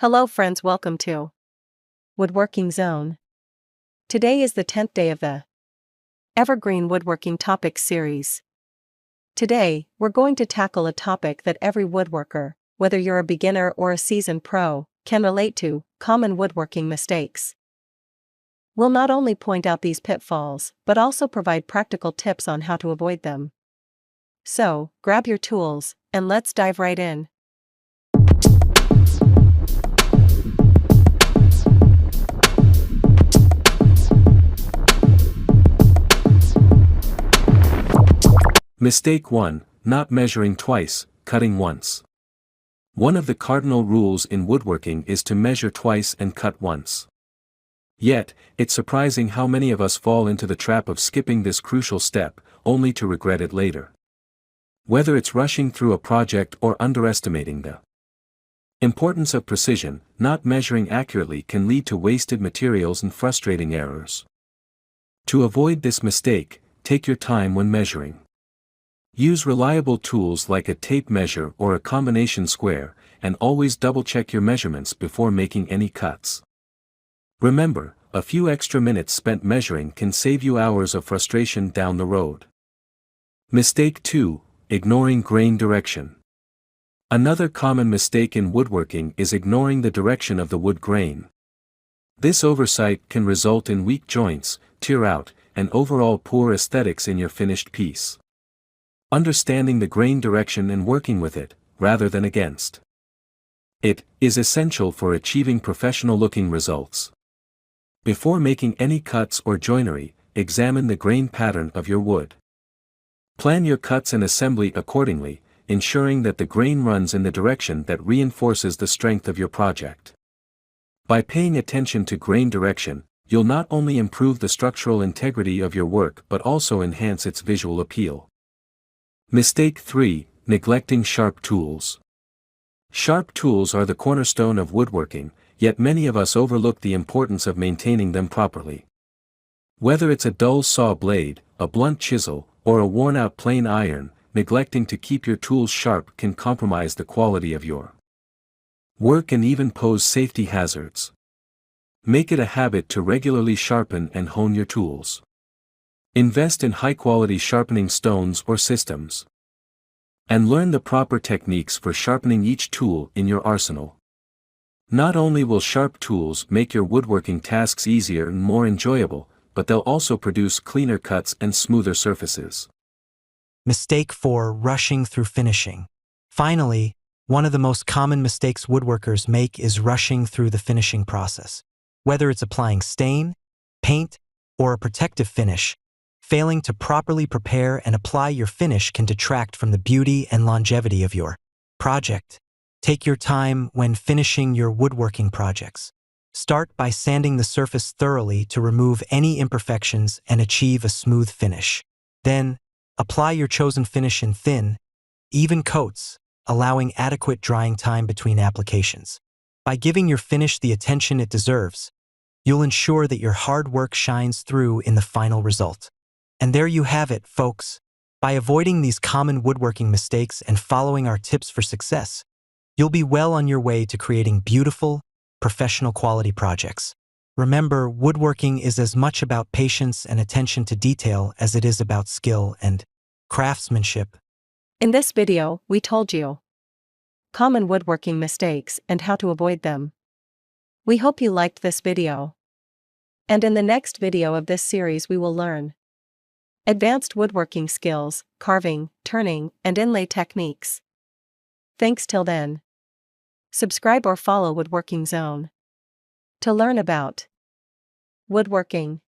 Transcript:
Hello friends, welcome to Woodworking Zone. Today is the 10th day of the Evergreen Woodworking Topics series. Today, we're going to tackle a topic that every woodworker, whether you're a beginner or a seasoned pro, can relate to: common woodworking mistakes. We'll not only point out these pitfalls, but also provide practical tips on how to avoid them. So, grab your tools, and let's dive right in. Mistake 1. Not measuring twice, cutting once. One of the cardinal rules in woodworking is to measure twice and cut once. Yet, it's surprising how many of us fall into the trap of skipping this crucial step, only to regret it later. Whether it's rushing through a project or underestimating the importance of precision, not measuring accurately can lead to wasted materials and frustrating errors. To avoid this mistake, take your time when measuring. Use reliable tools like a tape measure or a combination square, and always double-check your measurements before making any cuts. Remember, a few extra minutes spent measuring can save you hours of frustration down the road. Mistake 2. Ignoring grain direction. Another common mistake in woodworking is ignoring the direction of the wood grain. This oversight can result in weak joints, tear out, and overall poor aesthetics in your finished piece. Understanding the grain direction and working with it, rather than against it, is essential for achieving professional-looking results. Before making any cuts or joinery, examine the grain pattern of your wood. Plan your cuts and assembly accordingly, ensuring that the grain runs in the direction that reinforces the strength of your project. By paying attention to grain direction, you'll not only improve the structural integrity of your work but also enhance its visual appeal. Mistake 3. Neglecting sharp tools. Sharp tools are the cornerstone of woodworking, yet many of us overlook the importance of maintaining them properly. Whether it's a dull saw blade, a blunt chisel, or a worn-out plain iron, neglecting to keep your tools sharp can compromise the quality of your work and even pose safety hazards. Make it a habit to regularly sharpen and hone your tools. Invest in high-quality sharpening stones or systems. And learn the proper techniques for sharpening each tool in your arsenal. Not only will sharp tools make your woodworking tasks easier and more enjoyable, but they'll also produce cleaner cuts and smoother surfaces. Mistake 4. Rushing through finishing. Finally, one of the most common mistakes woodworkers make is rushing through the finishing process. Whether it's applying stain, paint, or a protective finish, failing to properly prepare and apply your finish can detract from the beauty and longevity of your project. Take your time when finishing your woodworking projects. Start by sanding the surface thoroughly to remove any imperfections and achieve a smooth finish. Then, apply your chosen finish in thin, even coats, allowing adequate drying time between applications. By giving your finish the attention it deserves, you'll ensure that your hard work shines through in the final result. And there you have it, folks. By avoiding these common woodworking mistakes and following our tips for success, you'll be well on your way to creating beautiful, professional quality projects. Remember, woodworking is as much about patience and attention to detail as it is about skill and craftsmanship. In this video, we told you common woodworking mistakes and how to avoid them. We hope you liked this video. And in the next video of this series we will learn advanced woodworking skills, carving, turning, and inlay techniques. Thanks till then. Subscribe or follow Woodworking Zone to learn about woodworking.